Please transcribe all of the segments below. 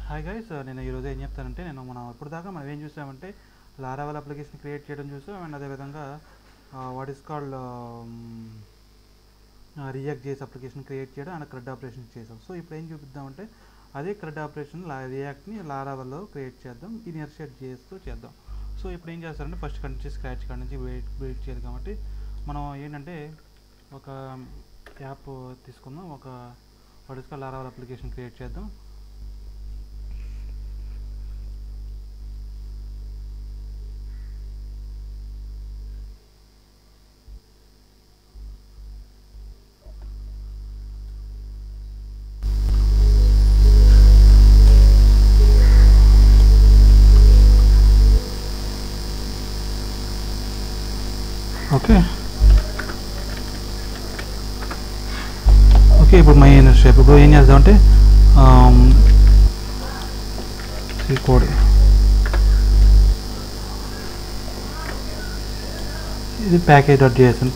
Hi guys, నేను ఈరోజు ఏం చెప్తానంటే మనం ఇప్పుడు దాకా మనం ఏం చూసామంటే లారావెల్ అప్లికేషన్ క్రియేట్ చేయడం చూసాం. అండ్ అదేవిధంగా వాట్ ఈస్ కాల్డ్ రియాక్ట్ చేసి అప్లికేషన్ క్రియేట్ చేయడం అండ్ క్రెడ్ ఆపరేషన్ చేసాం. సో ఇప్పుడు ఏం చూపిద్దామంటే అదే క్రెడ్ ఆపరేషన్ రియాక్ట్ని లారావెల్లో క్రియేట్ చేద్దాం, ఇనిషియేట్ చేస్తూ చేద్దాం. సో ఇప్పుడు ఏం చేస్తారంటే ఫస్ట్ కంటి నుంచి స్క్రాచ్ కాడ నుంచి వెయిట్ చేయాలి. కాబట్టి మనం ఏంటంటే ఒక యాప్ తీసుకుందాం, ఒక what is called Laravel application create చేద్దాం. ఓకే ఇప్పుడు మై షేప్ ఇప్పుడు ఏం చేద్దామంటే సి కోడ్ ఇది ప్యాకేజ్.json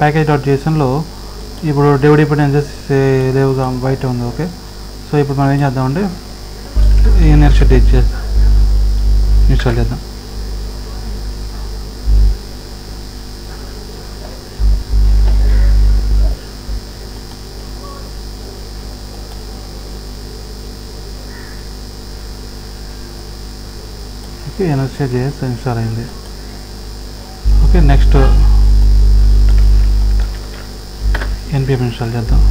ఇప్పుడు డివ్ డిపెండెన్సెస్ లేవుగా, బయట ఉంది. ఓకే, సో ఇప్పుడు మనం ఏం చేద్దామంటే ఇన్స్టాల్ చేద్దాం. ఓకే, NSJS ఇన్స్టాల్ అయింది. ఓకే, నెక్స్ట్ npm ఇన్స్టాల్ చేద్దాం.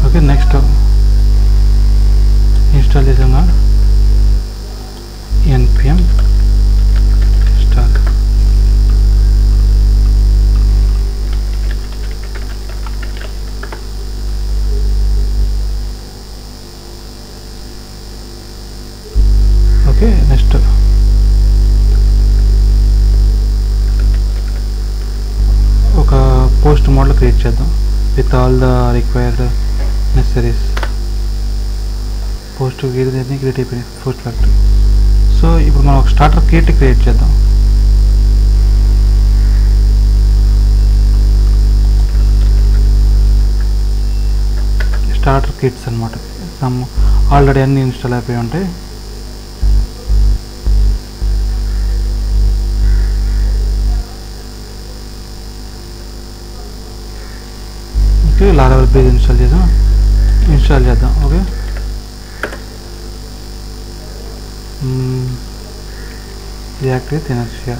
ఓకే, నెక్స్ట్ ఇన్స్టాల్ చేసాక npm install. ఓకే, నెక్స్ట్ ఒక పోస్ట్ మోడల్ క్రియేట్ చేద్దాం with all the required necessaries. Post create అయిపోయింది పోస్ట్ ఫ్యాక్టరీ. సో ఇప్పుడు మనం ఒక స్టార్టర్ కిట్ క్రియేట్ చేద్దాం. స్టార్టర్ కిట్స్ అనమాట, సమ్ ఆల్రెడీ అన్నీ ఇన్స్టాల్ అయిపోయి ఉంటాయి. ఓకే, లారావెల్ పేజ్ ఇన్స్టాల్ చేద్దాం. Okay, React with Inertia.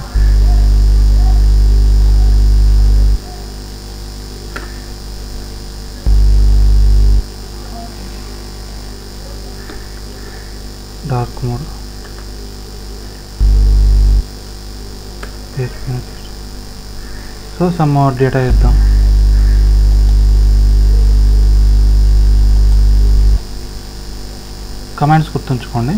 Dark mode. So some more data ఇద్దాం. కమాండ్స్ గుర్తుంచుకోండి.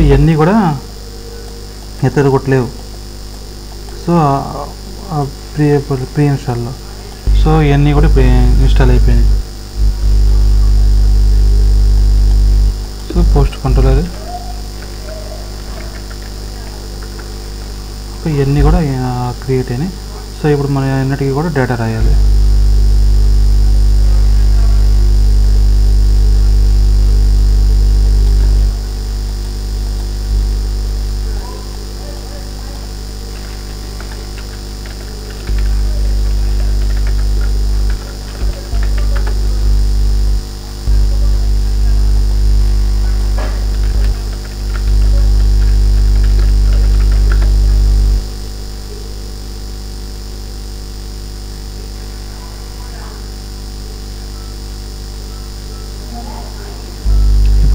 ఇవన్నీ కూడా ఎత్తరు కొట్టలేవు. సో ప్రీ ఇన్స్టాల్లో సో ఇవన్నీ కూడా ఇన్స్టాల్ అయిపోయినాయి. సో పోస్ట్ కంట్రోలర్ ఇవన్నీ కూడా క్రియేట్ అయినాయి. సో ఇప్పుడు మన అన్నిటికీ కూడా డేటా రాయాలి.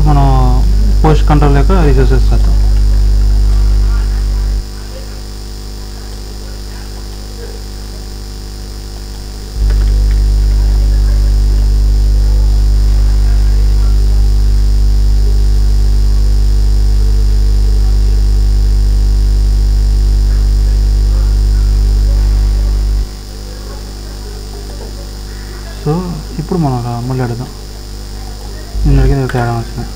మనం పోస్ట్ కంట్రోల్ లేక రిసోర్సెస్ చేద్దాం. సో ఇప్పుడు మనం మళ్ళీ అడుగుదాం. నేను అడిగిన తేడా వచ్చినాయి.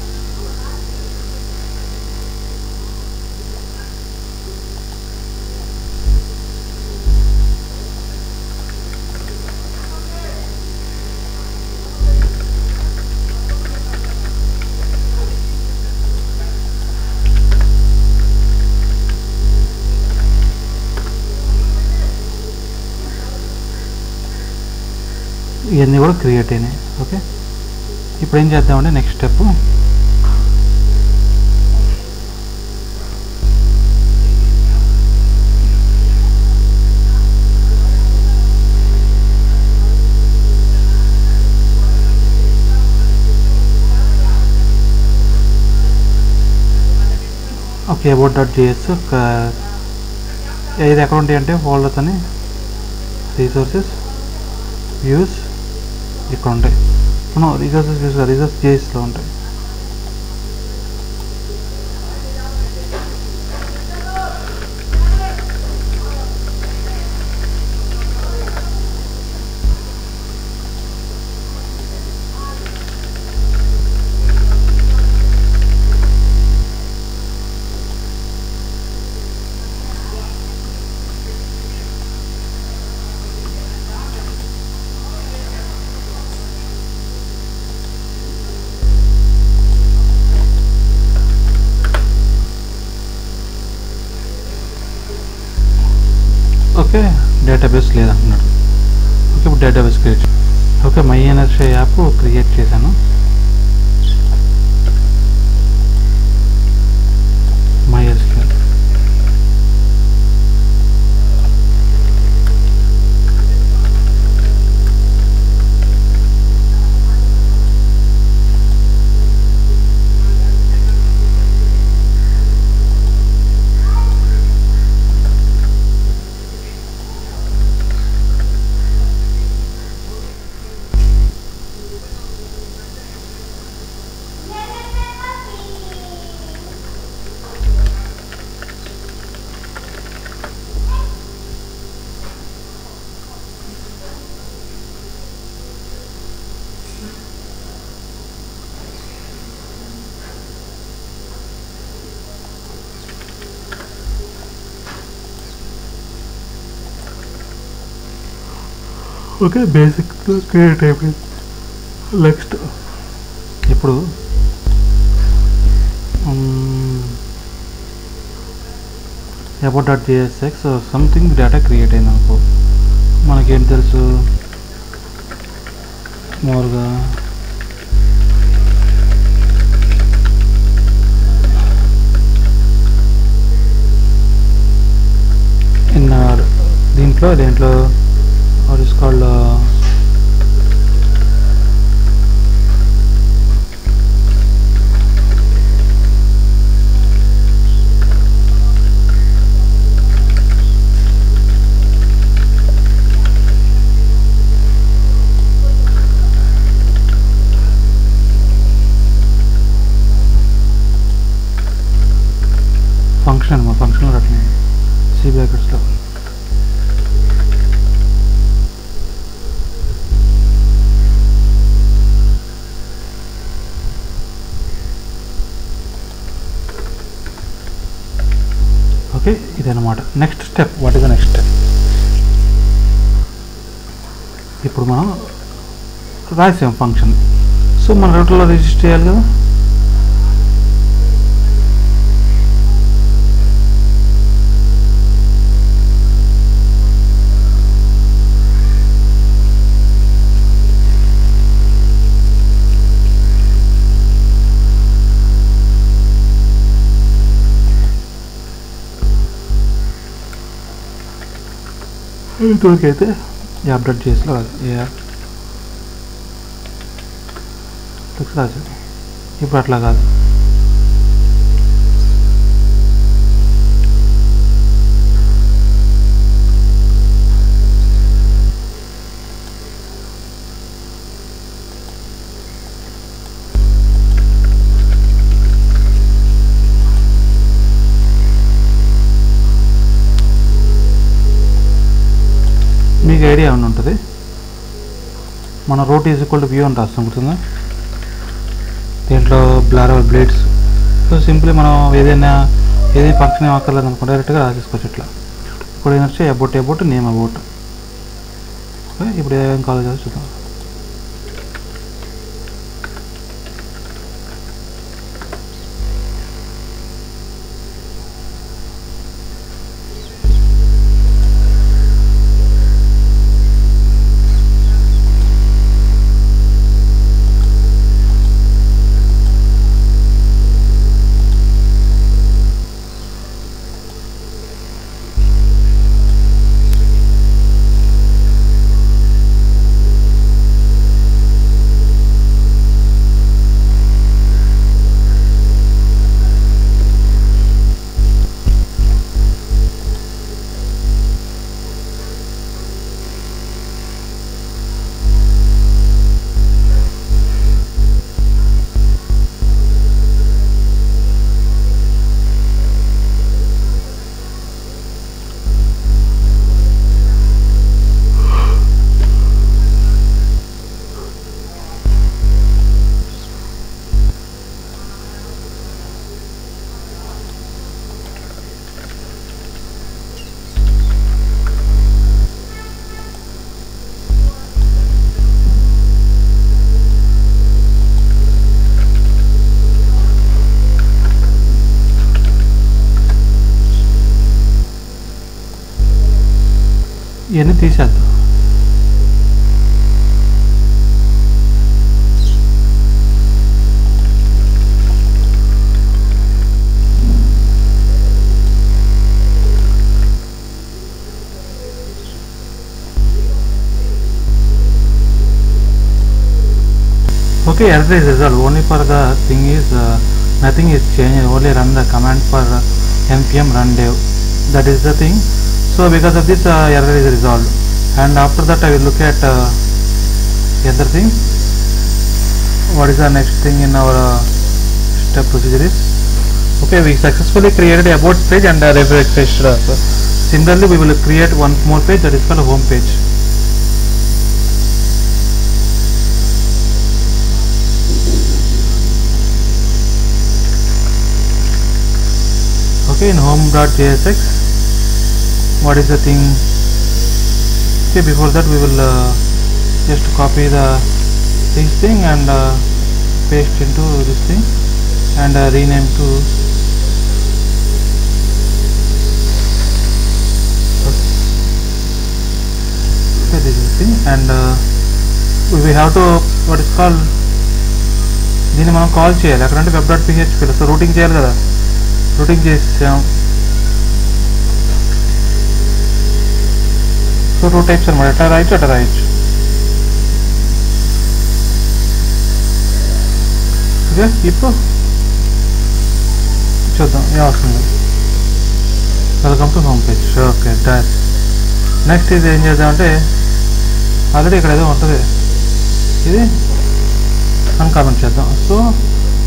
ఇవన్నీ కూడా క్రియేట్ అయినాయి. ఓకే, ఇప్పుడు ఏం చేద్దామంటే నెక్స్ట్ స్టెప్ ఓకే about.js 5 ఎక్కడ ఉంటాయి అంటే ఫోల్డర్స్ అని రిసోర్సెస్ వ్యూస్ ఇక్కడ ఉంటాయి. మనం రిసోర్సెస్ వ్యూస్ రిసోర్స్ జేఎస్లో ఉంటాయి. ఓకే, డేటాబేస్ లేదంటున్నాడు. ఓకే, ఇప్పుడు database create. Okay, MyInnerShare app create చేశాను. MySQL ఓకే, బేసిక్ క్రియేట్ అయిపోయింది. నెక్స్ట్ ఇప్పుడు about.jsx సంథింగ్ డేటా క్రియేట్ అయింది అనుకో. మనకేం తెలుసు మామూలుగా దేంట్లో what is called ఫంక్షన్ మా ఫంక్షన్లో రావట్లేదు సి బ్రాకెట్స్లో. ఓకే, ఇదన్నమాట next step. What is the next step? ఇప్పుడు మనం రాసాం ఫంక్షన్. సో మన రూట్లో రిజిస్టర్ చేయాలి కదా. ఇంతవరకైతే అప్డేట్ చేసి రాదు. ఇప్పుడు అట్లా కాదు. మీకు ఐడియా ఏమైనా ఉంటుంది, మన root is equal to view అని రాస్తాం గుర్తుందా. దీంట్లో బ్లేడ్స్. సో సింపుల్లీ మనం ఏదైనా ఫంక్షన్ ఏం అక్కర్లేదు అనుకుంటే డైరెక్ట్గా రాసేసుకోవచ్చు ఇట్లా. ఇప్పుడు ఏంటంటే అబౌట్ నేమ్ అబౌట్. ఓకే, ఇప్పుడు ఏం కాల్ చేయాలో చూద్దాం. ఇవన్నీ తీసేద్దాం. Okay, error is resolved. Only for the thing is nothing is changed. Only run the command for npm run dev. That is the thing. So because of this error is resolved, and after that I will look at other thing. What is the next thing in our step procedure is, okay, we successfully created a about page and refreshed. Similarly we will create one more page, that is called home page. Okay, in home.jsx, what is the thing? Okay, before that we will just copy this thing and paste into this thing and rename to okay, this is the thing, and we have to what is called దీన్ని మనం call చేయాలి. అక్కడంటే web.php లో so routing చేయాలి కదా, routing చేసాం. So two types అనమాట, ఎట్లా రాయొచ్చు అట్లా రాయొచ్చు. ఓకే, ఇప్పుడు చూద్దాం ఏం వస్తుంది. Welcome to home page. Okay, done. Next ఇది ఏం చేద్దామంటే, ఆల్రెడీ ఇక్కడ ఏదో ఉంటుంది, ఇది అన్కామెంట్ చేద్దాం. సో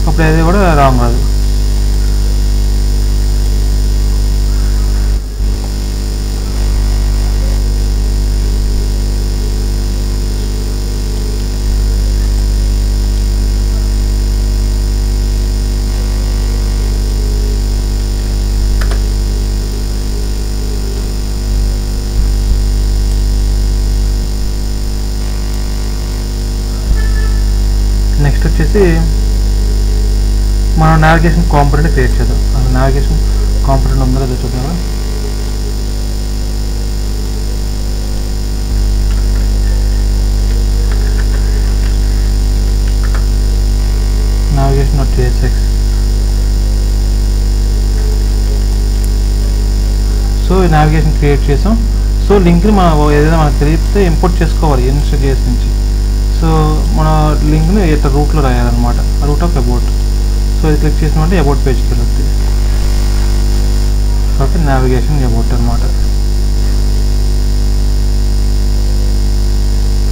అప్పుడు ఏది కూడా రాంగ్ రాదు. వచ్చేసి మనం నావిగేషన్ కాంపోనెంట్ క్రియేట్ చేద్దాం. అసలు నావిగేషన్ కాంపోనెంట్ ఉందో లేదో చూద్దాం. navigation.jsx. సో ఈ నావిగేషన్ క్రియేట్ చేసాం. సో లింక్ని మనం ఏదైనా మనకు తెలిస్తే ఇంపోర్ట్ చేసుకోవాలి ఇన్స్టా.js నుంచి. సో మన లింక్ని ఇట్లా రూట్లో రాయాలన్నమాట, రూట్ ఆఫ్ అబౌట్. సో ఇది క్లిక్ చేసినామంటే అబౌట్ పేజ్కి వెళ్తుంది. ఓకే, నావిగేషన్ అబౌట్ అనమాట.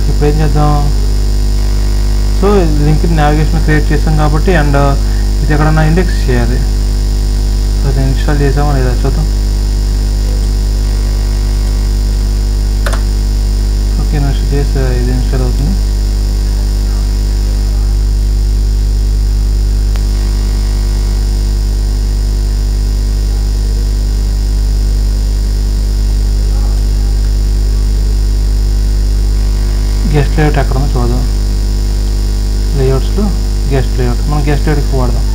ఇప్పుడు ఏం చేద్దాం? సో లింక్ నావిగేషన్ క్రియేట్ చేసాం కాబట్టి, అండ్ ఇది ఎక్కడన్నా ఇండెక్స్ చేయాలి. అది ఇన్స్టాల్ చేసామో లేదా చూద్దాం. ఓకే, ఇన్స్టాల్ చేసి ఇది ఇన్స్టాల్ అవుతుంది. గెస్ట్ లేఅవుట్ ఎక్కడ ఉందో చూద్దాం. లేఅవుట్స్లో గెస్ట్ లేఅవుట్, మనం గెస్ట్ లేఅవుట్కి వాడదాం.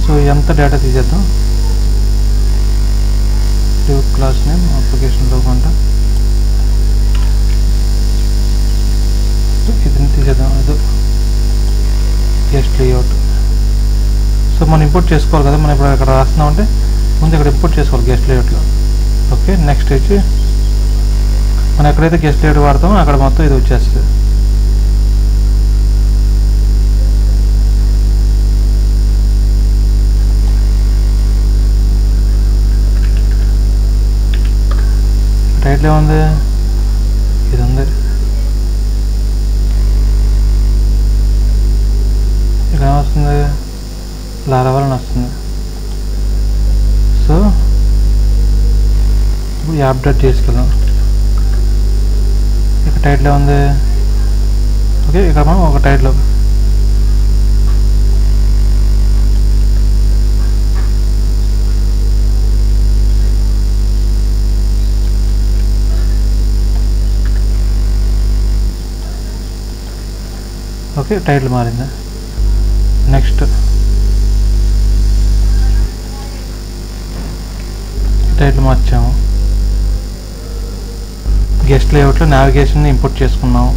సో ఎంత డేటా తీసేద్దాం. క్లాస్ నేమ్ అప్లికేషన్లో కొంట ఇది తీసేద్దాం. ఇది గెస్ట్ లేఅవుట్. సో మనం ఇంపోర్ట్ చేసుకోవాలి కదా, మనం ఇప్పుడు ఇక్కడ రాస్తున్నామంటే ముందు ఇక్కడ ఇంపోర్ట్ చేసుకోవాలి గెస్ట్ లేఅవుట్లో. ఓకే, నెక్స్ట్ వచ్చి మనం ఎక్కడైతే గెస్ట్ లేఅవుట్ వాడతామో అక్కడ మొత్తం ఇది వచ్చేస్తుంది. టైటిల్ ఏముంది? ఇది ఉంది. ఇక్కడ ఏమొస్తుంది? లారావల్ అని వస్తుంది. సో ఇప్పుడు యాప్ డాట్ చేసుకెళ్దాం. ఇక్కడ టైటిల్ ఏముంది? ఓకే, ఇక్కడ మనం ఒక టైటిల్ ఓకే, టైటిల్ మారింది. నెక్స్ట్ టైటిల్ మార్చాము. గెస్ట్ లేఅవుట్లో నావిగేషన్ ఇంపోర్ట్ చేసుకున్నాము.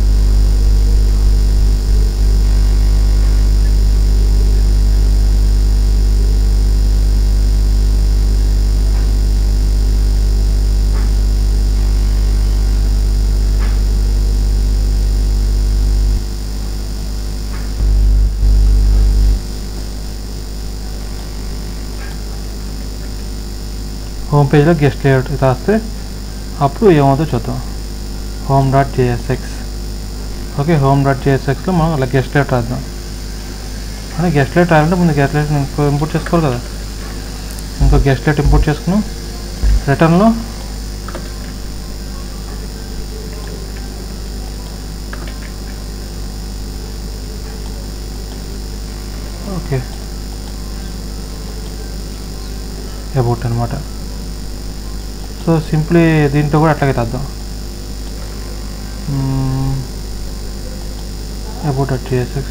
హోమ్ పేజ్లో గెస్ట్ లేఅవుట్ రాస్తే అప్పుడు ఏమవుతుందో చూద్దాం. home.jsx. ఓకే, home.jsxలో మనం అలా గెస్ట్ లేఅవుట్ రాద్దాం. అంటే గెస్ట్ లేఅవుట్ రాయాలంటే ముందు గెస్ట్ లేఅవుట్ ఇంకో ఇంపోర్ట్ చేసుకోవాలి కదా. ఇంకో గెస్ట్ లేఅవుట్ ఇంపోర్ట్ చేసుకున్నాం. రిటర్న్లో ఓకే అబౌట్ అనమాట. సో సింప్లీ దీంట్లో కూడా అట్లాగే రాద్దాం. about.jsx.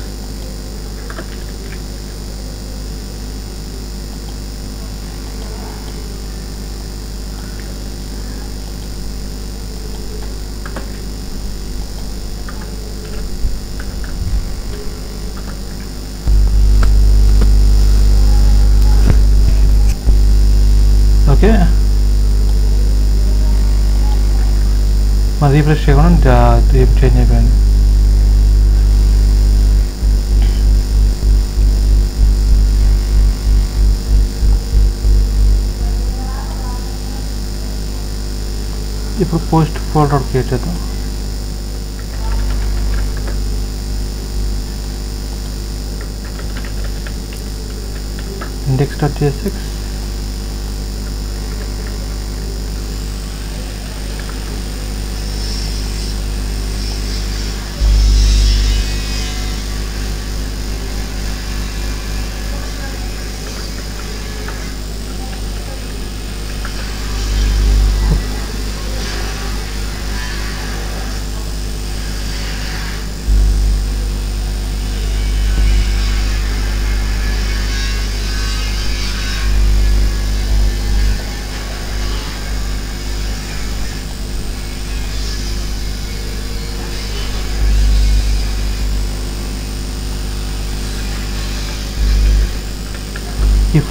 ఓకే, మరి రీఫ్రెష్ చేయకుండా చేంజ్ అయిపోయింది. ఇప్పుడు పోస్ట్ ఫోల్డర్ క్రియేట్ చేద్దాం. index.jsx.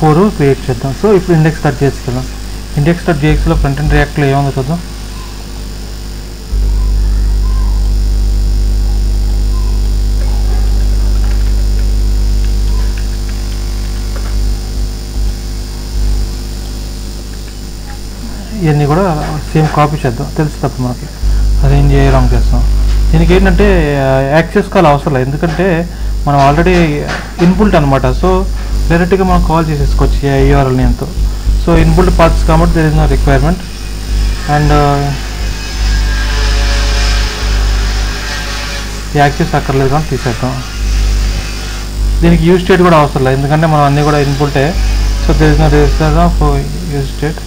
4 క్రియేట్ చేద్దాం. సో ఇప్పుడు ఇండెక్స్ డాట్ జేఎక్స్కి వెళ్దాం. ఇండెక్స్ డాట్ జేఎక్స్లో ఫ్రంట్ ఎండ్ రియాక్ట్లో ఏముందో చూద్దాం. ఇవన్నీ కూడా సేమ్ కాపీ చేద్దాం. తెలుసు తప్ప మనకి అదేం రాంగ్ చేస్తాం. దీనికి ఏంటంటే యాక్సెస్ కాల్ అవసరం లేదు, ఎందుకంటే మనం ఆల్రెడీ ఇన్బుల్ట్ అనమాట. సో డైరెక్ట్గా మనం కాల్ చేసేసుకోవచ్చు యూఆర్ఎల్ నేమ్తో. సో ఇన్బుల్ట్ పార్ట్స్ కాబట్టి there is no requirement. And access అక్కర్లేదు కానీ తీసేద్దాం. దీనికి యూజ్ స్టేట్ కూడా అవసరం లేదు, ఎందుకంటే మనం అన్నీ కూడా ఇన్బుల్టే. So there is no register of use state.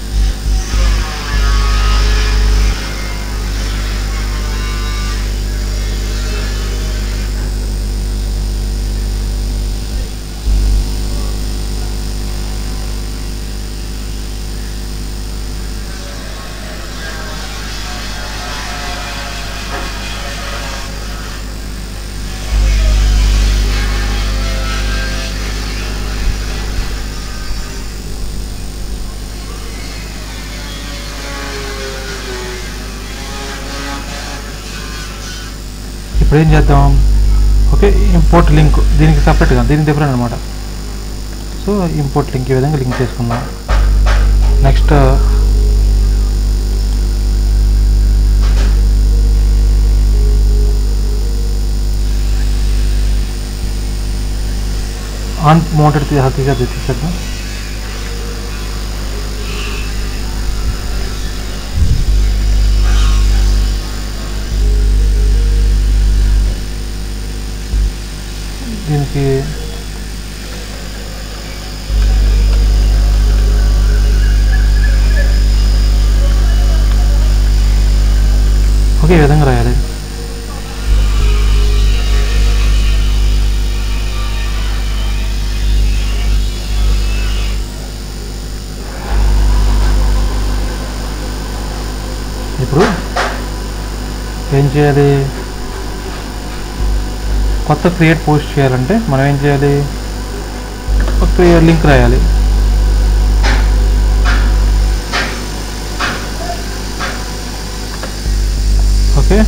ఇప్పుడు ఏం చేద్దాం, ఓకే ఇంపోర్ట్ లింక్ దీనికి సపరేట్గా, దీనికి డిఫరెంట్ అనమాట. సో ఇంపోర్ట్ లింక్ ఈ విధంగా లింక్ చేసుకుందాం. నెక్స్ట్ ఆన్ మౌంటెడ్ తీసేద్దాం. దీనికి ఓకే ఈ విధంగా రాయాలి. ఇప్పుడు ఏం చేయాలి, కొత్త క్రియేట్ పోస్ట్ చేయాలంటే మనం ఏం చేయాలి, ఒక లింక్ రాయాలి. Okay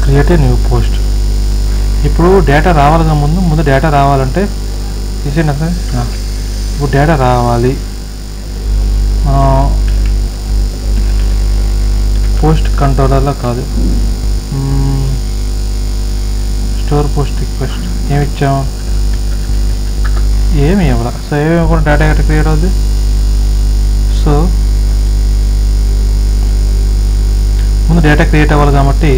create a new post. ఇప్పుడు డేటా రావాలిగా, ముందు డేటా రావాలంటే తీసేయండి అసలు. ఇప్పుడు డేటా రావాలి, పోస్ట్ కంట్రోలర్లో కాదు, స్టోర్ పోస్ట్ రిక్వెస్ట్ ఏమి ఇచ్చాం, ఏమి ఇవ్వాలి. సో ఏమి కూడా డేటా ఎక్కడ క్రియేట్ అవుద్ది. సో ముందు డేటా క్రియేట్ అవ్వాలి కాబట్టి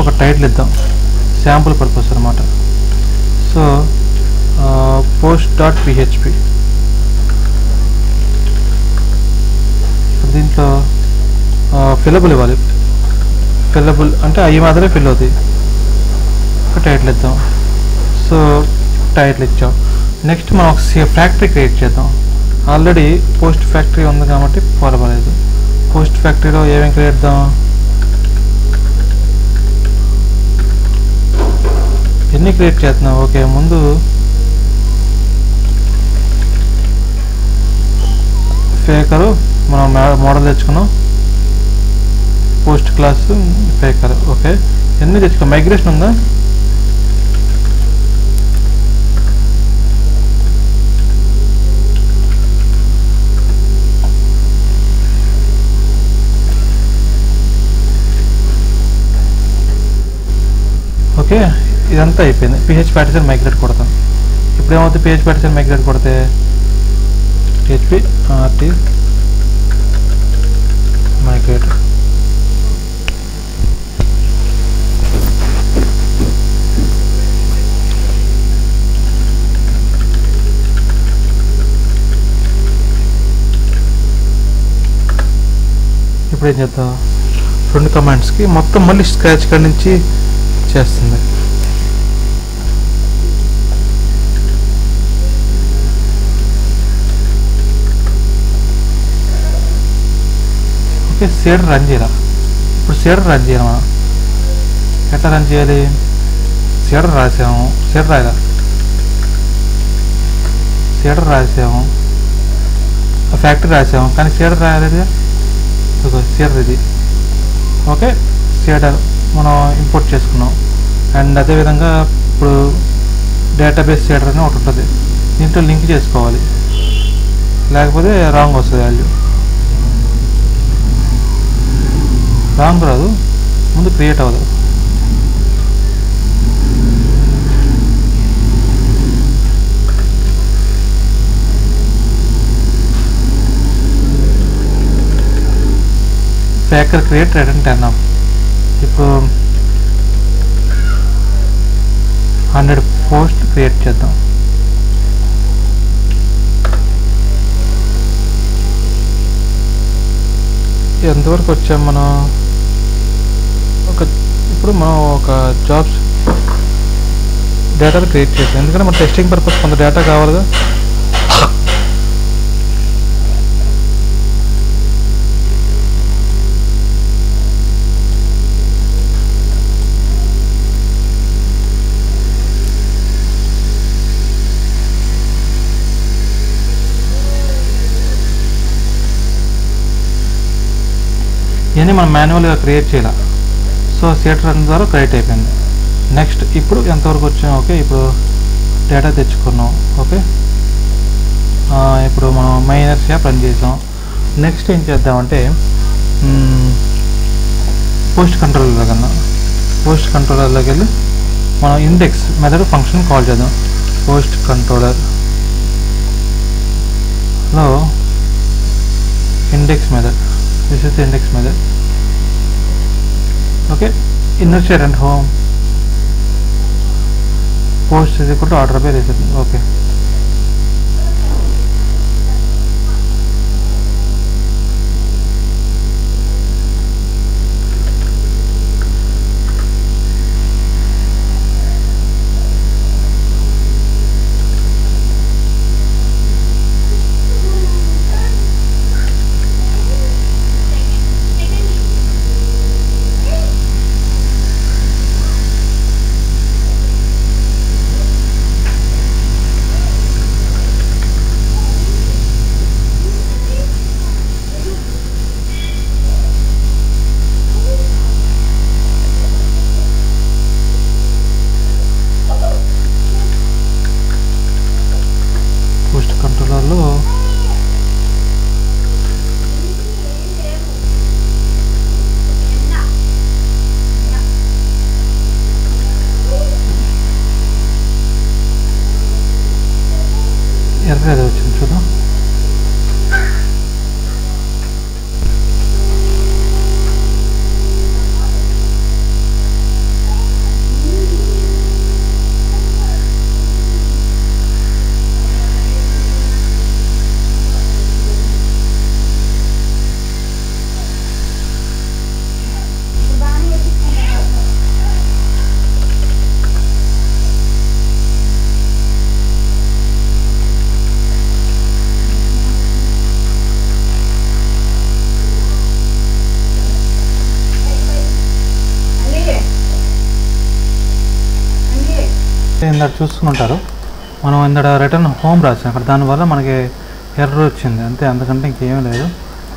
ఒక టైటిల్ ఇద్దాం, శాంపుల్ పర్పస్ అనమాట. So post dot PHP. దీంట్లో ఫిల్లబుల్ ఇవ్వాలి. ఫిల్లబుల్ అంటే అవి మాత్రమే ఫిల్ అవుతాయి. ఒక టైటిల్ ఇద్దాం. సో టైటిల్ ఇచ్చాం. నెక్స్ట్ మనం ఒక ఫ్యాక్టరీ క్రియేట్ చేద్దాం. ఆల్రెడీ పోస్ట్ ఫ్యాక్టరీ ఉంది కాబట్టి పర్వాలేదు. పోస్ట్ ఫ్యాక్టరీలో ఏమేమి క్రియేట్ చేద్దాం, ఎన్ని క్రియేట్ చేస్తున్నాం. ఓకే ముందు ఫేకరు మనం మోడల్ తెచ్చుకున్నాం, పోస్ట్ క్లాస్ ఫేకర్. ఓకే ఎన్ని తెచ్చుకున్నాం, మైగ్రేషన్ ఉందా, ఓకే ఇదంతా అయిపోయింది. పిహెచ్ ప్యాటర్న్ మైగ్రేట్ కొడతాం. ఇప్పుడు ఏమవుతుంది, పిహెచ్ ప్యాటర్న్ మైగ్రేట్ కొడితే పిహెచ్పి ఆర్టీ మైగ్రేట్. ఇప్పుడు ఏం చేద్దాం, 2 కమాండ్స్కి మొత్తం మళ్ళీ స్క్రాచ్ కాడి నుంచి చేస్తుంది. ఓకే, సీడర్ రన్ చేయాలి. ఇప్పుడు సీడర్ రన్ చేయాలి. మనం ఎట్లా రన్ చేయాలి, సీడర్ రాసాము, సీడర్ రాసాము, ఫ్యాక్టరీ రాసాము, కానీ సీడర్ రాయలేదు. సీడర్ ఇది. ఓకే, సీడర్ మనం ఇంపోర్ట్ చేసుకున్నాం. అండ్ అదేవిధంగా ఇప్పుడు డేటాబేస్ సీడర్ అని ఒకటి ఉంటుంది, దీంట్లో లింక్ చేసుకోవాలి, లేకపోతే రాంగ్ వస్తుంది, వాల్యూ రాంగ్ రాదు, ముందు క్రియేట్ అవ్వదు. ఫ్యాక్టర్ క్రియేట్ రిటర్న్ 10 ఇప్పుడు 100 పోస్ట్ క్రియేట్ చేద్దాం. ఎంతవరకు వచ్చాం మనం, ఇప్పుడు మనం ఒక జాబ్స్ డేటాను క్రియేట్ చేసాం, ఎందుకంటే మన టెస్టింగ్ పర్పస్ కొంత డేటా కావాలిగా. ఇవన్నీ మనం మాన్యువల్గా క్రియేట్ చేయాలి. సో సీడర్ రన్ ద్వారా క్రియేట్ అయిపోయింది. నెక్స్ట్ ఇప్పుడు ఎంతవరకు వచ్చాం, ఓకే ఇప్పుడు డేటా తెచ్చుకున్నాం. ఓకే, ఇప్పుడు మనం మైనర్స్ యాప్ రన్ చేసాం. నెక్స్ట్ ఏం చేద్దామంటే పోస్ట్ కంట్రోలర్లోకి వెళ్ళి మనం ఇండెక్స్ మెథడ్ ఫంక్షన్ కాల్ చేద్దాం. పోస్ట్ కంట్రోలర్లో index method, this is the index method. Okay, initiate and home, post is equal to order by result. Okay, కంట్రోలర్లో ఎర్ర వచ్చింది చూద్దాం. ఇందాక చూసుకుంటారు, మనం ఇందాక రిటర్న్ హోమ్ రాసాం అక్కడ, దానివల్ల మనకి ఎర్రర్ వచ్చింది అంతే, అంతకంటే ఇంకేమీ లేదు.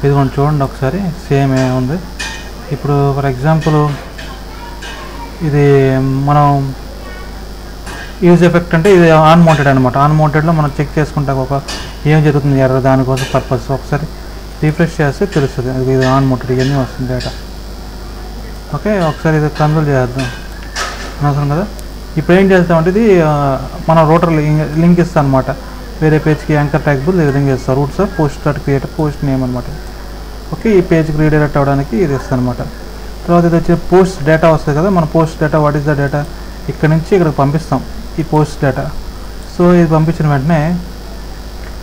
ఇది మనం చూడండి ఒకసారి, సేమ్ ఏముంది. ఇప్పుడు ఫర్ ఎగ్జాంపుల్ ఇది మనం యూజ్ ఎఫెక్ట్ అంటే ఇది ఆన్ మౌంటెడ్ అనమాట. ఆన్ మౌంటెడ్లో మనం చెక్ చేసుకుంటాం ఒక ఏం జరుగుతుంది ఎర్రర్, దానికోసం పర్పస్ ఒకసారి రిఫ్రెష్ చేస్తే తెలుస్తుంది ఇది ఆన్ మౌంటెడ్, ఇవన్నీ వస్తుంది డేటా. ఓకే, ఒకసారి ఇది కన్సోల్ చేద్దాం అనవసరం కదా. ఇప్పుడు ఏం చేస్తామంటే ఇది మన రూటర్ లింక్ ఇస్తాం అనమాట, వేరే పేజ్కి యాంకర్ ట్యాగ్బుల్ ఈ విధంగా ఇస్తాం. Roots of post dot create post name అనమాట. ఓకే, ఈ పేజ్కి రీడైరెక్ట్ అవ్వడానికి ఇది ఇస్తాను అనమాట. తర్వాత ఇది వచ్చి పోస్ట్ డేటా వస్తుంది కదా, మన post data what is the data ఇక్కడ నుంచి ఇక్కడికి పంపిస్తాం ఈ పోస్ట్ డేటా. సో ఇది పంపించిన వెంటనే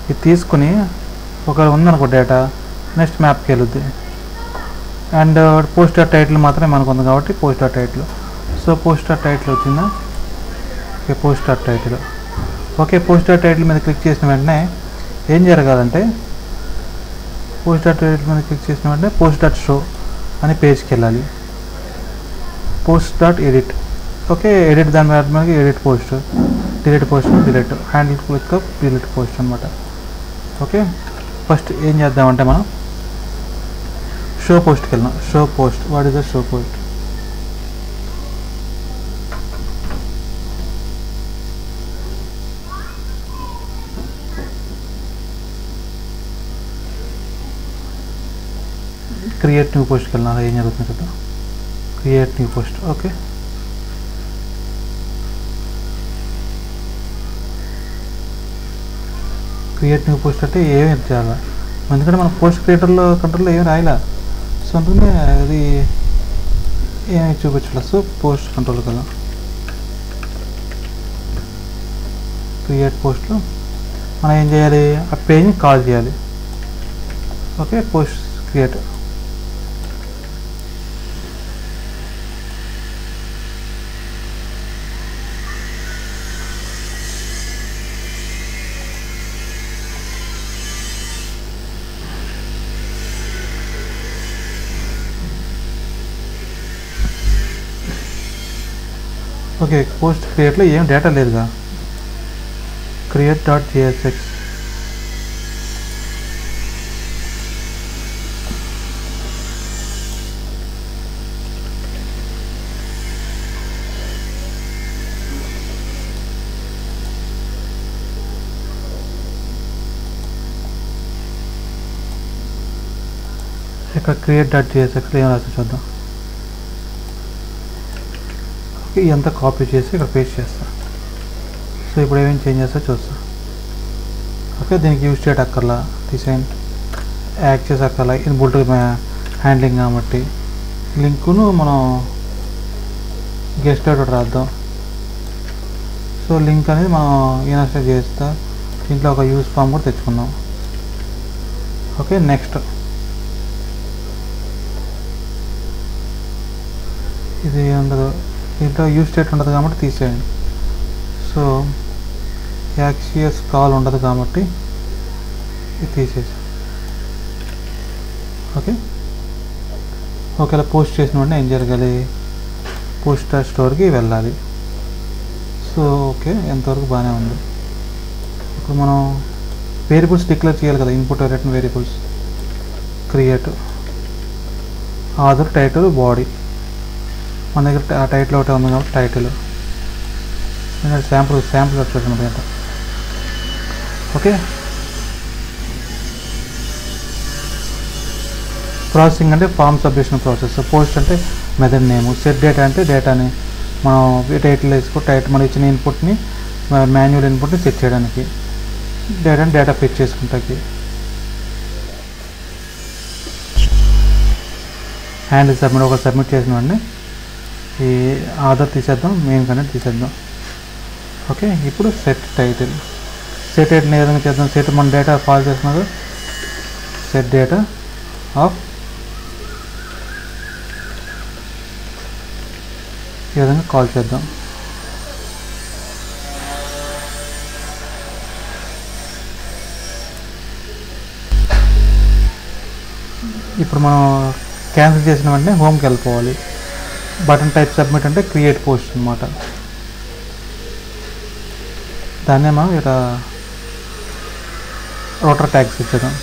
ఇది తీసుకుని ఒకవేళ ఉందనుకో డేటా, నెక్స్ట్ మ్యాప్కి వెళ్ళుద్ది. అండ్ పోస్ట్ డాట్ టైటిల్ మాత్రమే మనకు ఉంది కాబట్టి post dot title. So post dot title వచ్చిందా? Okay, post dot title. Okay, post dot title మీద క్లిక్ చేసిన వెంటనే ఏం జరగాలంటే పోస్ట్ డాట్ టైటిల్ మీద క్లిక్ చేసిన వెంటనే పోస్ట్ డాట్ షో అని పేజ్కి వెళ్ళాలి. Post dot edit. Okay, edit దాని మీద మనకి edit post, delete post, delete handle click delete post అనమాట. ఓకే, ఫస్ట్ ఏం చేద్దామంటే మనం షో పోస్ట్కి వెళ్దాం. Show post, what is the show post? Create new పోస్ట్కి వెళ్ళాలి. ఏం జరుగుతుంది కదా, create new post. Okay, create new post అంటే ఏమి చేయాలి, ఎందుకంటే మన పోస్ట్ క్రియేటర్లో కంట్రోల్లో ఏమి రాయలే. సో అందుకనే అది ఏమి చూపించాలి. సో పోస్ట్ కంట్రోల్ కదా, క్రియేట్ పోస్ట్లో మనం ఏం చేయాలి, ఆ పేజ్ని కాల్ చేయాలి. Okay, post create. Okay, post క్రియేట్లో ఏం డేటా లేదుగా. Create dot JSX. ఇక్కడ క్రియేట్ డాట్ జిఎస్ఎక్స్లో ఏం రాసి చూద్దాం. ఇదంతా కాపీ చేసి ఇక్కడ పేస్ట్ చేస్తాను. సో ఇప్పుడు ఏమేమి చేంజ్ చేస్తా చూస్తాను. ఓకే, దీనికి యూజ్ చేయడం అక్కర్లా, తీసేయండి. యాక్సెస్ అక్కర్లా, ఇది బుల్ట్ హ్యాండ్లింగ్ కాబట్టి లింకును మనం గెస్ట్ అవుట్ రాద్దాం. సో లింక్ అనేది మనం ఇన్స్టాల్ చేస్తా. దీంట్లో ఒక యూజ్ ఫామ్ కూడా తెచ్చుకుందాం. ఓకే, నెక్స్ట్ ఇది ఉండదు, దీంట్లో యూజ్ స్టేట్ ఉండదు కాబట్టి తీసేయండి. సో యాక్సియస్ కాల్ ఉండదు కాబట్టి ఇది తీసేసి. ఓకే, ఒకవేళ పోస్ట్ చేసిన వెంటనే ఏం జరగాలి, పోస్ట్ స్టోర్కి వెళ్ళాలి. సో ఓకే, ఎంతవరకు బాగానే ఉంది. ఇప్పుడు మనం వేరియబుల్స్ డిక్లేర్ చేయాలి కదా, input return variables. Create Aadhaar, title, body. మన దగ్గర ఆ టైటిల్ ఒకటే ఉంది కాబట్టి టైటిల్. శాంపుల్ వచ్చేసాను బయట. ఓకే, ప్రాసెసింగ్ అంటే ఫామ్ సబ్మిషన్ ప్రాసెస్. పోస్ట్ అంటే మెథడ్ నేము. సెట్ డేటా అంటే డేటాని మనం టైటిల్ వేసుకో, టైటిల్ మనం ఇచ్చిన ఇన్పుట్ని మాన్యువల్ ఇన్పుట్ని సెట్ చేయడానికి. డేటా ఫిట్ చేసుకుంటాకి. హ్యాండిల్ సబ్మిట్, ఒక సబ్మిట్ చేసిన వాడిని ఈ ఆధార్ తీసేద్దాం, మెయిన్ కంటెంట్ తీసేద్దాం. ఓకే, ఇప్పుడు సెట్ టైటిల్. సెట్ టైటిల్ ఏ విధంగా చేద్దాం, సెట్ మన డేటా కాల్ చేస్తున్నారు, సెట్ డేటా ఆఫ్ ఈ విధంగా కాల్ చేద్దాం. ఇప్పుడు మనం క్యాన్సిల్ చేసిన వెంటనే హోమ్కి వెళ్ళిపోవాలి. బటన్ టైప్ సబ్మిట్ అంటే క్రియేట్ పోస్ట్ అనమాట. దాన్నే మనం ఇక్కడ రోటర్ ట్యాగ్స్ ఇచ్చేద్దాం.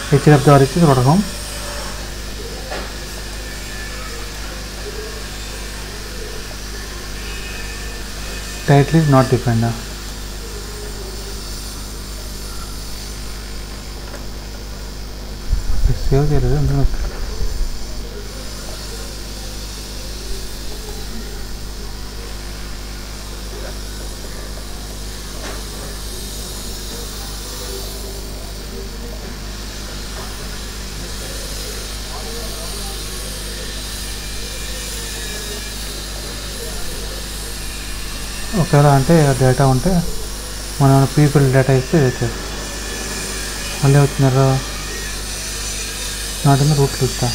హెచ్ఎఫ్ ద్వారా ఇచ్చేసి rotor home. Title is not defined. Save చేయలేదు అందులో. ఒకవేళ అంటే డేటా ఉంటే మనం పీపుల్ డేటా ఇస్తే చేస్తారు. మళ్ళీ వచ్చినారా నాటిన రూట్లు ఇస్తా.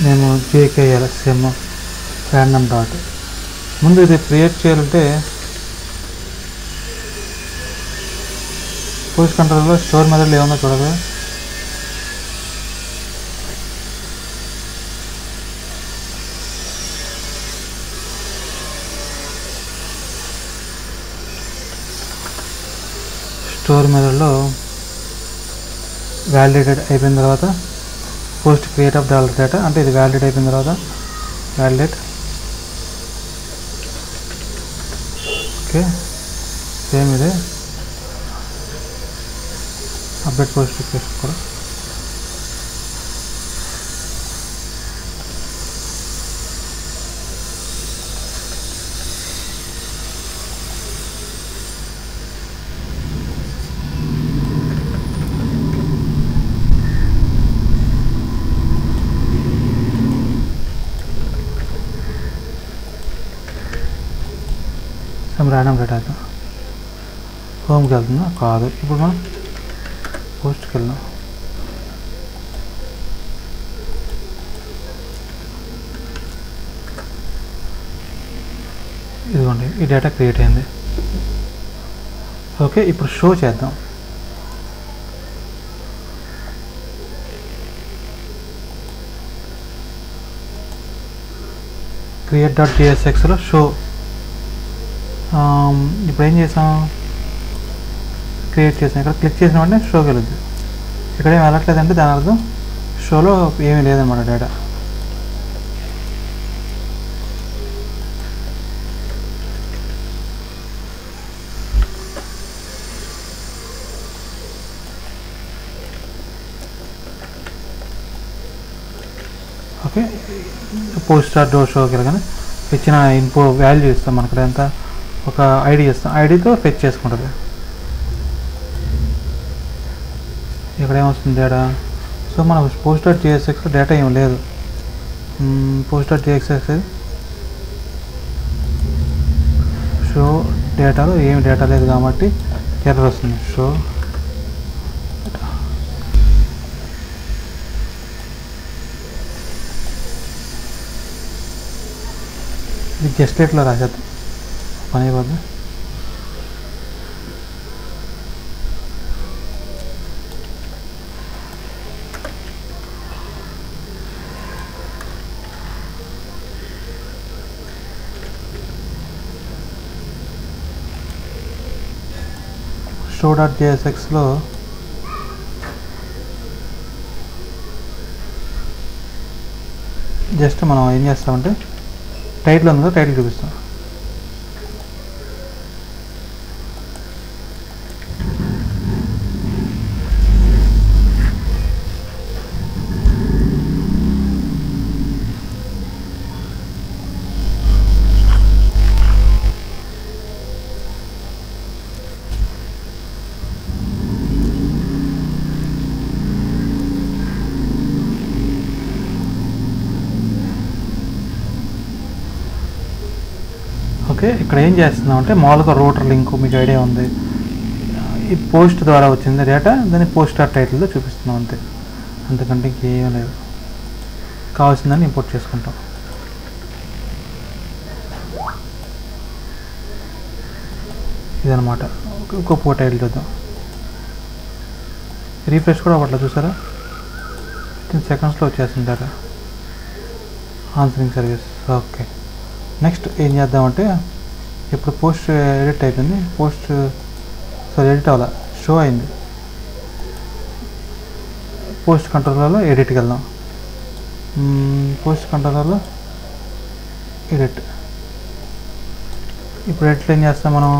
మేము JKLSM random డాట్. ముందు ఇది క్రియేట్ చేయాలంటే పోస్ట్ కంట్రోల్లో స్టోర్ మెథడ్లో ఏమన్నా చూడగా స్టోర్ మెథడ్లో వ్యాలిడేటెడ్ అయిపోయిన తర్వాత post create of dollar data అంటే ఇది వ్యాలిడేట్ అయిపోయిన తర్వాత వ్యాలిడేట్ ఓకే సేమ్ ఇదే అప్డేట్ పోస్ట్ రిక్వెస్ట్ కూడా ర్యాండమ్ డేటా అయితే హోమ్కి వెళ్తుందా కాదు. ఇప్పుడు మనం పోస్ట్కి వెళ్దాం. ఇదిగోండి ఈ డేటా క్రియేట్ అయింది. ఓకే ఇప్పుడు షో చేద్దాం. create.jsxలో షో ఇప్పుడు ఏం చేసాం క్రియేట్ చేసాం. ఇక్కడ క్లిక్ చేసిన వెంటనే షోకి వెళ్ళొద్దు. ఇక్కడ ఏం వెళ్ళట్లేదంటే దాని అర్థం షోలో ఏమీ లేదన్నమాట data. Okay post star door షోకి వెళ్ళగానే ఇచ్చిన ఇన్పో వాల్యూ ఇస్తాం. మనకి ఎంత ఒక ఐడి ఇస్తాం. ఐడితో ఫెచ్ చేసుకుంటుంది. ఇక్కడ ఏమొస్తుంది డేటా. సో మన post.jsxలో డేటా ఏం లేదు. post.jsx షో డేటాలో ఏమి డేటా లేదు కాబట్టి ఎర్రర్ వస్తుంది. షో ఇది జస్ట్ ఎట్లా రాసేద్దాం పని అయిపోద్ది. show.jsxలో జస్ట్ మనం ఏం చేస్తామంటే టైటిల్ ఉంది కదా టైటిల్ చూపిస్తాం. ఓకే ఇక్కడ ఏం చేస్తున్నాం అంటే మామూలుగా రూటర్ లింక్ మీకు ఐడియా ఉంది. ఈ పోస్ట్ ద్వారా వచ్చింది డేటా దాన్ని పోస్ట్ ఆర్ టైటిల్తో చూపిస్తున్నాం అంతే. అంతకంటే ఇంకేం లేదు. కావాల్సిందని ఇంపోర్ట్ చేసుకుంటాం. ఇదనమాట. ఇంకో పో టైటిల్ చూద్దాం. రీఫ్రెష్ కూడా అవ్వట్లేదు చూసారా. 15 సెకండ్స్లో వచ్చేస్తుంది data. Answering service. Okay next ఏం చేద్దామంటే ఇప్పుడు పోస్ట్ ఎడిట్ అయిపోయింది. పోస్ట్ ఎడిట్ అవ్వాల షో అయింది. పోస్ట్ కంట్రోలర్లో ఎడిట్కి వెళ్దాం. పోస్ట్ కంట్రోలర్లో ఎడిట్. ఇప్పుడు ఎడిట్లో ఏం చేస్తాం మనం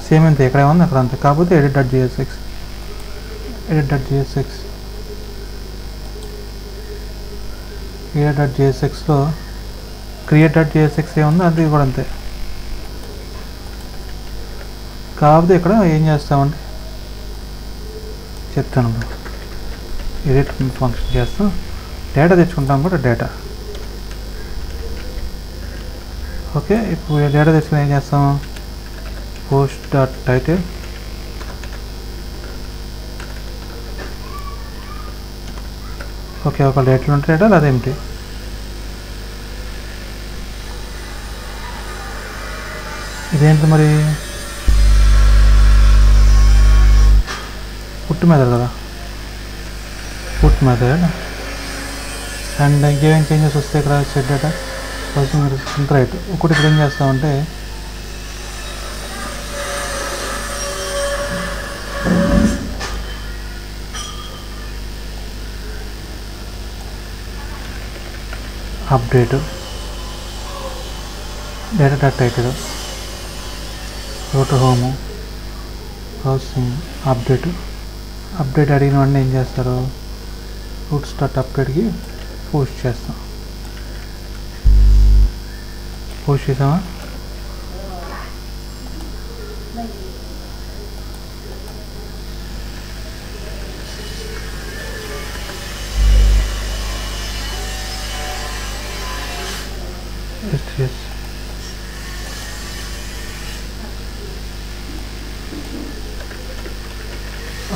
సేమ్ అంతే ఎక్కడ ఉంది అక్కడ అంతే. కాకపోతే edit.jsxలో create.jsx ఏముందో అది కూడా అంతే. కాకపోతే ఇక్కడ ఏం చేస్తామంటే చెప్తాను. ఎడిట్ ఫంక్షన్ చేస్తాం. డేటా తెచ్చుకుంటాం కూడా డేటా. ఓకే ఇప్పుడు డేటా తెచ్చుకుని ఏం చేస్తాం post.title ఓకే ఒక డేటాలు ఉంటే డేటా అదేమిటి ఇదేంటి మరి పుట్ మెథడ్ కదా, పుట్ మెథడ్. అండ్ ఇంకేమేం చేంజెస్ వస్తాయి ఇక్కడ సెట్ డేటా రైట్. ఒకటి ఇప్పుడు ఏం చేస్తామంటే update data dot title rotor home processing update అడిగిన వెంటనే ఏం చేస్తారు, రూట్ స్టార్ట్ అప్డేట్కి పోస్ట్ చేస్తాం. పోస్ట్ చేసామా, yes.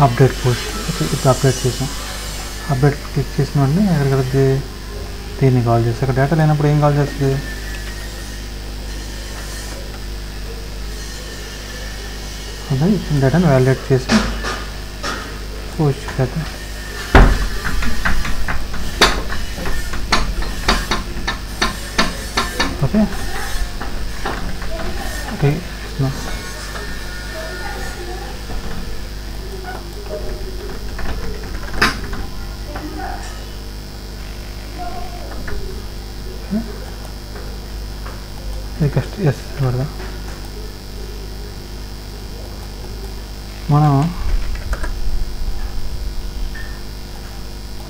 Update post. ఓకే, ఇప్పుడు అప్డేట్ చేసాం. అప్డేట్ క్లిక్ చేసిన వెంటనే ఎక్కడికి దీన్ని కాల్ చేస్తాం. ఇక్కడ డేటా లేనప్పుడు ఏం కాల్ చేస్తుంది, అదే ఇచ్చిన డేటాను వ్యాలిడేట్ చేసి పోస్ట్ చేద్దాం. ఓకే ఓకే నెక్స్ట్ ఎస్ పెడదాం. మనం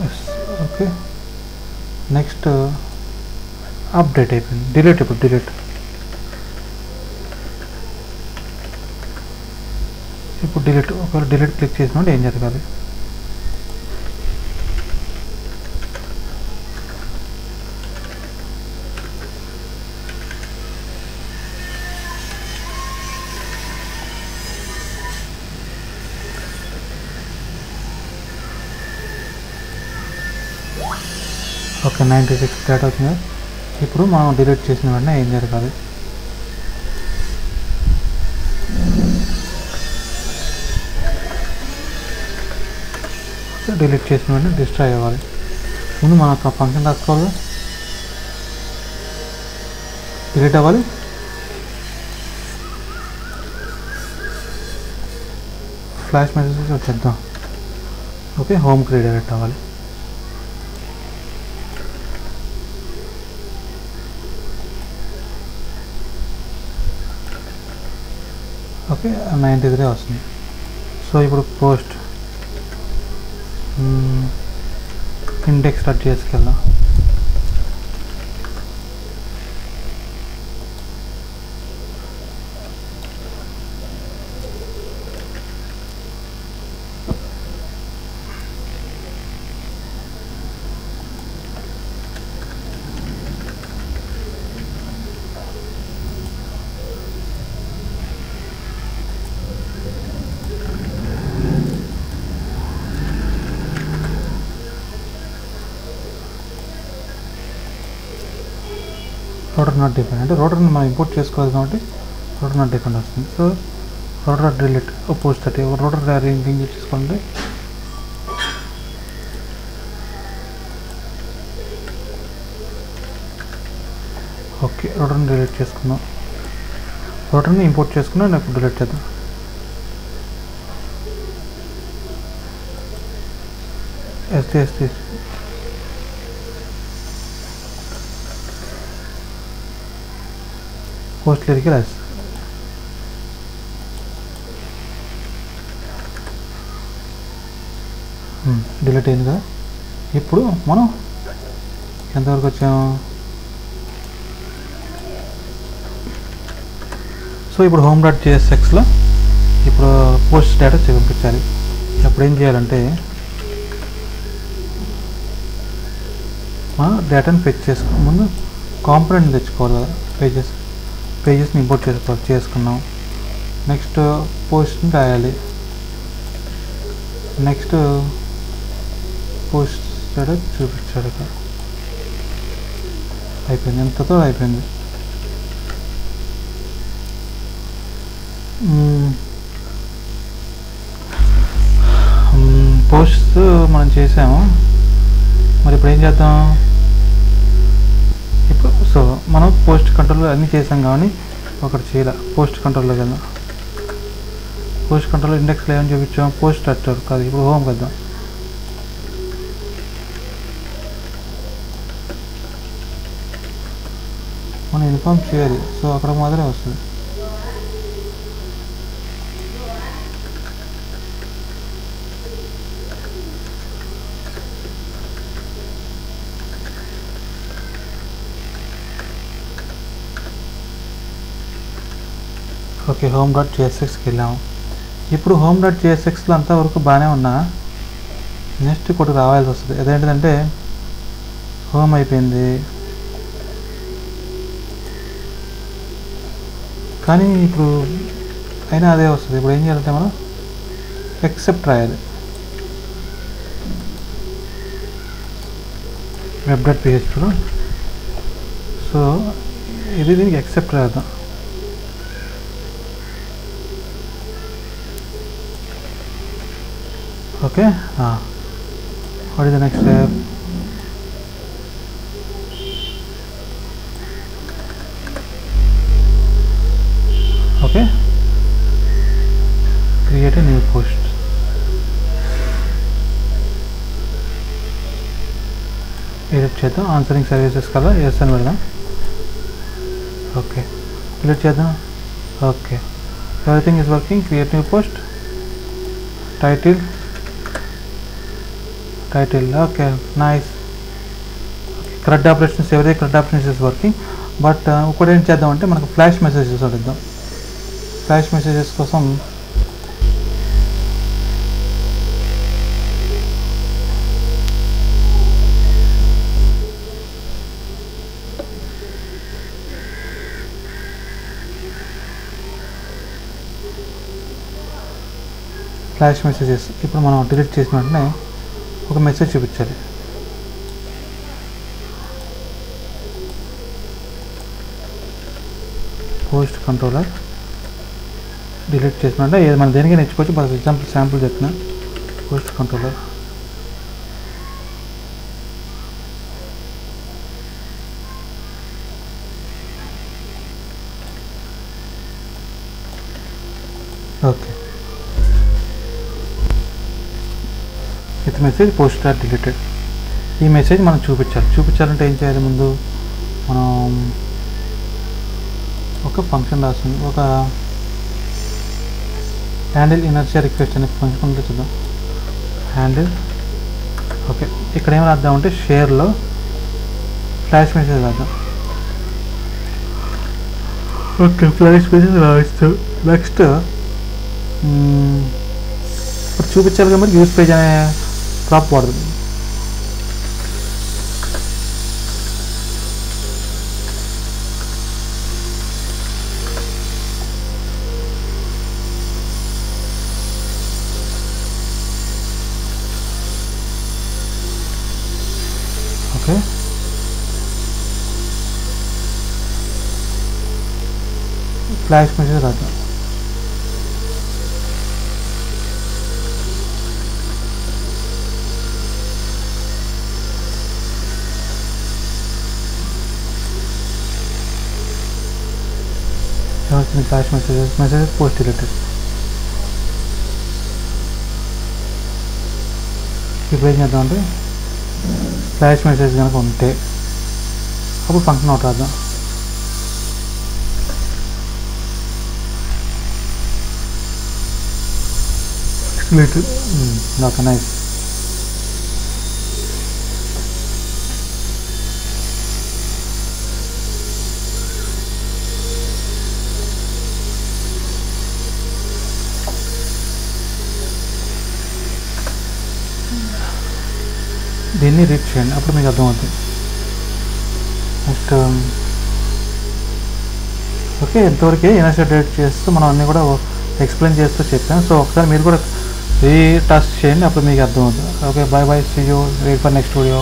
ఎస్ ఓకే. నెక్స్ట్ అప్డేట్ అయిపోయింది. డిలీట్. ఇప్పుడు డిలీట్ ఒకవేళ డిలీట్ క్లిక్ చేసినప్పుడు ఏం జరగాలి, ఓకే 96 డేటా వచ్చింది. ఇప్పుడు మనం డిలీట్ చేసిన వెంటనే ఏం జరగాలి, డిలీట్ చేసిన వెంటనే డిస్ట్రాయ్ అవ్వాలి. ముందు మనం ఒక ఫంక్షన్ రాసుకోవాలి, డిలీట్ అవ్వాలి, ఫ్లాష్ మెసేజెస్ వచ్చేద్దాం. ఓకే, హోమ్కి రీడైరెక్ట్ అవ్వాలి. ఓకే 93 వస్తుంది. సో ఇప్పుడు పోస్ట్ ఇండెక్స్ స్టార్ట్ చేసుకెళ్దాం. రోటర్ నాట్ డిఫైన్ అంటే రోటర్ని మనం ఇంపోర్ట్ చేసుకోవాలి కాబట్టి రోటర్ నాట్ డిఫైన్ వస్తుంది. So router delete post 30 router reading చేసుకోండి. ఓకే, రోటర్ని డిలీట్ చేసుకుందాం. రోటర్ని ఇంపోర్ట్ చేసుకున్నా నాకు డిలీట్ చేద్దాం. ఎస్టీ పోస్ట్ లిరికి రాసి డిలీట్ అయింది కదా. ఇప్పుడు మనం ఎంతవరకు వచ్చాము, సో ఇప్పుడు హోమ్ డాట్ JSXలో ఇప్పుడు పోస్ట్ డేటా చూపించాలి. అప్పుడు ఏం చేయాలంటే మనం డేటాను ఫెచ్ చేసుకో ముందు కాంపోనెంట్ తెచ్చుకోవాలి కదా. పేజెస్ని ఇంపోర్ట్ చేసుకున్నాం. నెక్స్ట్ పోస్ట్ని రాయాలి. నెక్స్ట్ పోస్ట్ డేటా చూపించాడు ఇక్కడ. అయిపోయింది, ఎంతతో అయిపోయింది. పోస్ట్ మనం చేసాము, మరి ఇప్పుడు ఏం చేద్దాం? ఇప్పుడు సో మనం పోస్ట్ కంట్రోల్ అన్నీ చేసాం కానీ ఒకటి చేయాలి. పోస్ట్ కంట్రోల్లోకి వెళ్దాం. పోస్ట్ కంట్రోల్ ఇండెక్స్లో ఏమని చూపించాం? పోస్ట్ స్ట్రక్చర్ కాదు, ఇప్పుడు హోమ్ వెళ్దాం. మనం ఇన్ఫార్మ్ చేయాలి, సో అక్కడ మాత్రమే వస్తుంది. ఓకే, హోమ్ డాట్ జిఎస్ఎక్స్కి వెళ్ళాము. ఇప్పుడు హోమ్ డాట్ జిఎస్ఎక్స్లో అంతవరకు బాగానే ఉన్నా నెక్స్ట్ కొద్దిగా రావాల్సి వస్తుంది. అదేంటంటే హోమ్ అయిపోయింది కానీ ఇప్పుడు అయినా అదే వస్తుంది. ఇప్పుడు ఏం చేయాలంటే మనం ఎక్సెప్ట్ రాయాలి. వెబ్ డాట్ పిహెచ్పిలో సో ఇది దీనికి ఎక్సెప్ట్ రాద్దాం. Okay, what is the next step? Okay, create a new post. Edit చేద్దాం. ఆన్సరింగ్ సర్వీసెస్ కదా, ఎస్ అని పెడదాం. ఓకే, ఎడిట్ చేద్దాం. Okay, everything is working. Create new post. Title. Okay, nice. CRUD operations, every CRUD operations is working. But ఒకటి ఏం చేద్దామంటే మనకు flash messages అడుగుదాం. ఫ్లాష్ మెసేజెస్ కోసం ఫ్లాష్ మెసేజెస్ ఇప్పుడు మనం డిలీట్ చేసిన వెంటనే ఒక మెసేజ్ చూపించాలి. పోస్ట్ కంట్రోలర్ డిలీట్ చేసిన వెంటనే ఏది మనం దేనికి నేర్చుకోవచ్చు. ఫర్ ఎగ్జాంపుల్ శాంపుల్ చెప్తున్నా. Post controller okay, with message post are deleted. ఈ మెసేజ్ మనం చూపించాలంటే ఏం చేయాలి? ముందు మనం ఒక ఫంక్షన్ రాస్తుంది. ఒక హ్యాండిల్ ఇనర్షియా రిక్వెస్ట్ అనే ఫంక్షన్ ఉంటే చూద్దాం. హ్యాండిల్. ఓకే, ఇక్కడ ఏం రాద్దామంటే షేర్లో ఫ్లాష్ మెసేజ్ రాద్దాం. ఓకే, ఫ్లాష్ మెసేజ్ రాయిస్తాం. నెక్స్ట్ ఇప్పుడు చూపించాలి కాబట్టి యూస్ పేజ్ అనే ప్రాప్ వాడుతుంది. ఓకే, ఫ్లాష్ మెసేజ్ రాద్దాం. Flash messages post deleted. ఇప్పుడు ఏం చేద్దామంటే ఫ్లాష్ మెసేజ్ కనుక ఉంటే అప్పుడు ఫంక్షన్ అవుట్ రాద్దాం. Okay, nice. దీన్ని రీడ్ చేయండి, అప్పుడు మీకు అర్థమవుతుంది. నెక్స్ట్ ఓకే, ఎంతవరకే ఇనర్షియా డేట్ చేస్తూ మనం అన్నీ కూడా ఎక్స్ప్లెయిన్ చేస్తూ చెప్పాం. సో ఒకసారి మీరు కూడా టాస్క్ చేయండి, అప్పుడు మీకు అర్థమవుతుంది. Okay, bye bye, see you, wait for next video.